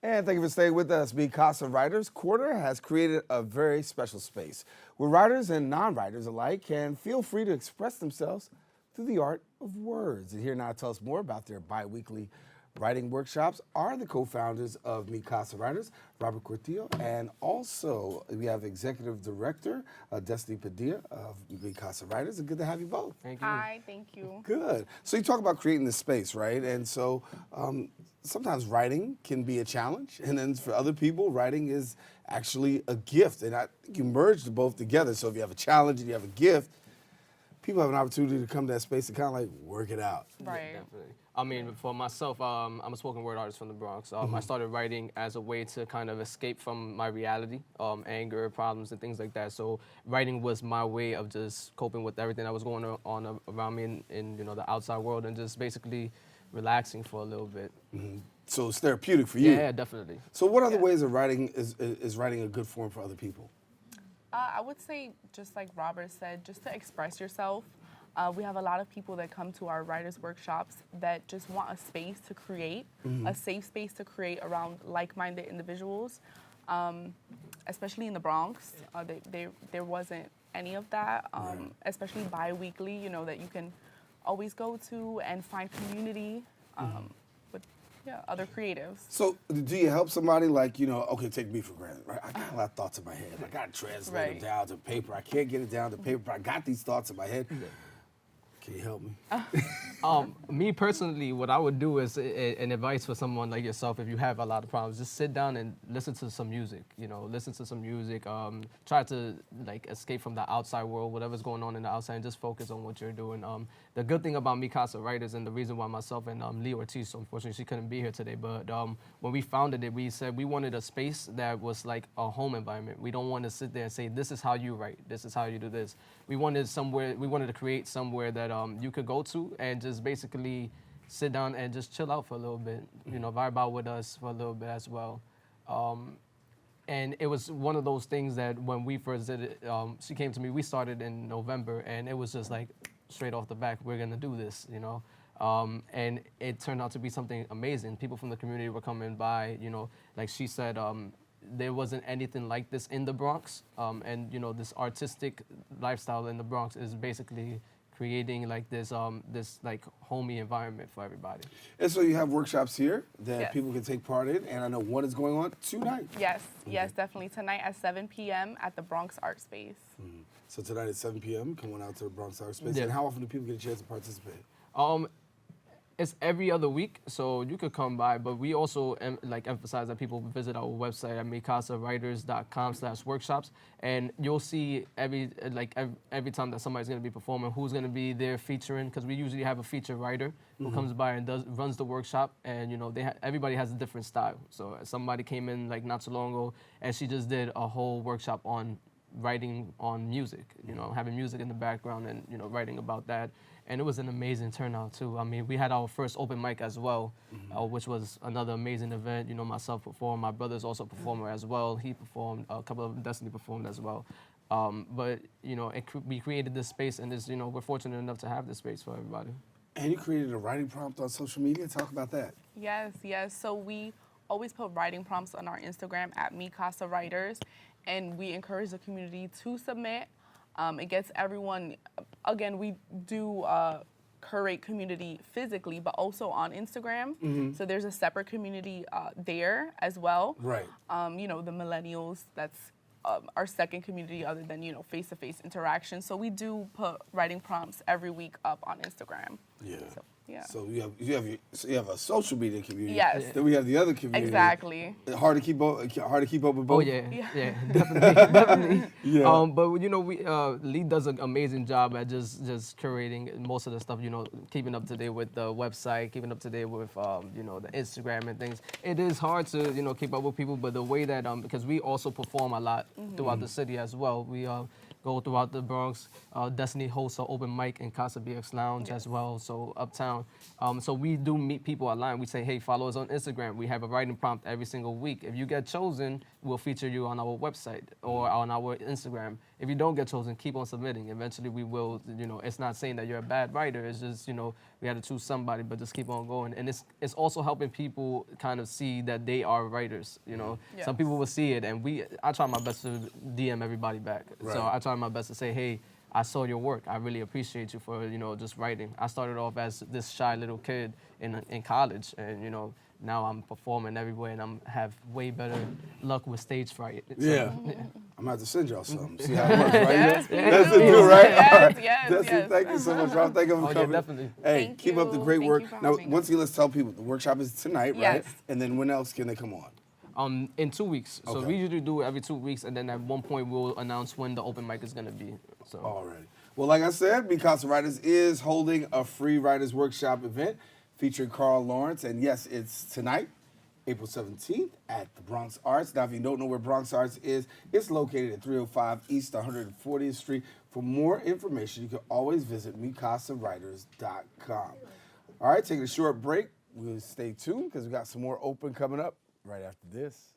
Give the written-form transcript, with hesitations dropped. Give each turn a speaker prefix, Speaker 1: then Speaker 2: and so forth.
Speaker 1: And thank you for staying with us. Casa Writers Corner has created a very special space where writers and non-writers alike can feel free to express themselves through the art of words. And here now to tell us more about their bi-weekly writing workshops are the co-founders of Casa Writers, Robert Cortijo, and also we have Executive Director Destiny Padilla of Casa Writers. And good to have you both.
Speaker 2: Thank you.
Speaker 3: Hi, thank you.
Speaker 1: Good. So you talk about creating this space, right? And so sometimes writing can be a challenge, and then for other people, writing is actually a gift. And I think you merged both together. So if you have a challenge and you have a gift, people have an opportunity to come to that space and kind of like work it out.
Speaker 3: Right.
Speaker 2: Yeah, definitely. I mean, for myself, I'm a spoken word artist from the Bronx. I started writing as a way to kind of escape from my reality, anger, problems, and things like that. So writing was my way of just coping with everything that was going on around me in the outside world, and just basically relaxing for a little bit.
Speaker 1: So it's therapeutic for you.
Speaker 2: Yeah, definitely.
Speaker 1: So what other ways of writing is writing a good form for other people?
Speaker 3: I would say, just like Robert said, just to express yourself. We have a lot of people that come to our writers' workshops that just want a space to create, a safe space to create around like-minded individuals, especially in the Bronx. There wasn't any of that, especially bi-weekly, that you can always go to and find community with other creatives.
Speaker 1: So do you help somebody like, okay, take me for granted, right? I got a lot of thoughts in my head. I got to translate them down to paper. I can't get it down to paper, but I got these thoughts in my head. Can you help me?
Speaker 2: Me personally, what I would do is an advice for someone like yourself. If you have a lot of problems, just sit down and listen to some music. Listen to some music. Try to escape from the outside world, whatever's going on in the outside, and just focus on what you're doing. The good thing about Casa Writers, and the reason why myself and Lee Ortiz, so unfortunately she couldn't be here today, but when we founded it, we said we wanted a space that was like a home environment. We don't want to sit there and say, this is how you write, this is how you do this. We wanted to create somewhere that you could go to and just basically sit down and just chill out for a little bit, vibe out with us for a little bit as well. And it was one of those things that when we first did it, she came to me, we started in November, and it was just like straight off the back, we're gonna do this, and it turned out to be something amazing. People from the community were coming by, like she said, there wasn't anything like this in the Bronx, and this artistic lifestyle in the Bronx is basically creating like this homey environment for everybody.
Speaker 1: And so you have workshops here that people can take part in, and I know one is going on tonight.
Speaker 3: Yes, definitely. Tonight at 7 p.m. at the Bronx Art Space.
Speaker 1: So tonight at 7 p.m., come on out to the Bronx Art Space.
Speaker 2: Yeah.
Speaker 1: And how often do people get a chance to participate?
Speaker 2: It's every other week, so you could come by, but we also emphasize that people visit our website at mecasawriters.com/workshops, and you'll see every time that somebody's going to be performing, who's going to be there featuring, because we usually have a feature writer who comes by and runs the workshop, and everybody has a different style. So somebody came in not too long ago, and she just did a whole workshop on writing on music, having music in the background and writing about that. And it was an amazing turnout too. I mean, we had our first open mic as well, which was another amazing event. Myself performed, my brother's also a performer as well. He performed, a couple of Destiny performed as well. But we created this space, and we're fortunate enough to have this space for everybody.
Speaker 1: And you created a writing prompt on social media. Talk about that.
Speaker 3: Yes. So we always put writing prompts on our Instagram at Casa Writers, and we encourage the community to submit. It gets everyone, again, we do curate community physically, but also on Instagram. So there's a separate community there as well.
Speaker 1: Right.
Speaker 3: The millennials, that's our second community other than, face-to-face interaction. So we do put writing prompts every week up on Instagram.
Speaker 1: Yeah.
Speaker 3: So, yeah.
Speaker 1: So you have a social media community.
Speaker 3: Yes.
Speaker 1: Then we have the other community.
Speaker 3: Exactly.
Speaker 1: Hard to keep up with both.
Speaker 2: Oh yeah, definitely.
Speaker 1: Yeah.
Speaker 2: But we Lee does an amazing job at just curating most of the stuff. Keeping up to date with the website, keeping up to date with the Instagram and things. It is hard to keep up with people, but the way that because we also perform a lot throughout the city as well. We go throughout the Bronx. Destiny hosts an open mic in Casa BX Lounge as well, so uptown. So we do meet people online. We say, hey, follow us on Instagram. We have a writing prompt every single week. If you get chosen, we'll feature you on our website or on our Instagram. if you don't get chosen, keep on submitting. Eventually we will, you know, it's not saying that you're a bad writer. It's just, you know, we had to choose somebody, but just keep on going. And it's also helping people kind of see that they are writers, you know.
Speaker 3: Yes.
Speaker 2: Some people will see it, and I try my best to DM everybody back.
Speaker 1: Right.
Speaker 2: So I try my best to say, hey, I saw your work. I really appreciate you for, you know, just writing. I started off as this shy little kid in college, and, you know, now I'm performing everywhere, and I'm have way better luck with stage fright. So,
Speaker 1: Yeah. I'm gonna have to send y'all something. See how it works, right?
Speaker 3: Yes,
Speaker 1: That's
Speaker 3: please
Speaker 1: it,
Speaker 3: do.
Speaker 1: too, right?
Speaker 3: Yes,
Speaker 1: All right.
Speaker 3: yes,
Speaker 1: Destiny,
Speaker 3: yes.
Speaker 1: thank you so much, Rob. Thank you for
Speaker 2: Oh, yeah,
Speaker 1: coming.
Speaker 2: definitely.
Speaker 1: Hey,
Speaker 3: Thank
Speaker 1: keep up the
Speaker 3: you.
Speaker 1: great
Speaker 3: Thank
Speaker 1: work.
Speaker 3: you for
Speaker 1: Now,
Speaker 3: having
Speaker 1: once
Speaker 3: us.
Speaker 1: again, let's tell people the workshop is tonight, right?
Speaker 3: Yes.
Speaker 1: And then when else can they come on?
Speaker 2: In 2 weeks. So
Speaker 1: Okay.
Speaker 2: we usually do it every 2 weeks, and then at one point we'll announce when the open mic is gonna be. So.
Speaker 1: Alrighty. Well, like I said, Casa Writers is holding a free writers workshop event featuring Carl Lawrence, and yes, it's tonight, April 17th at the Bronx Arts. Now, if you don't know where Bronx Arts is, it's located at 305 East 140th Street. For more information, you can always visit mecasawriters.com. All right, taking a short break. We'll stay tuned because we got some more open coming up right after this.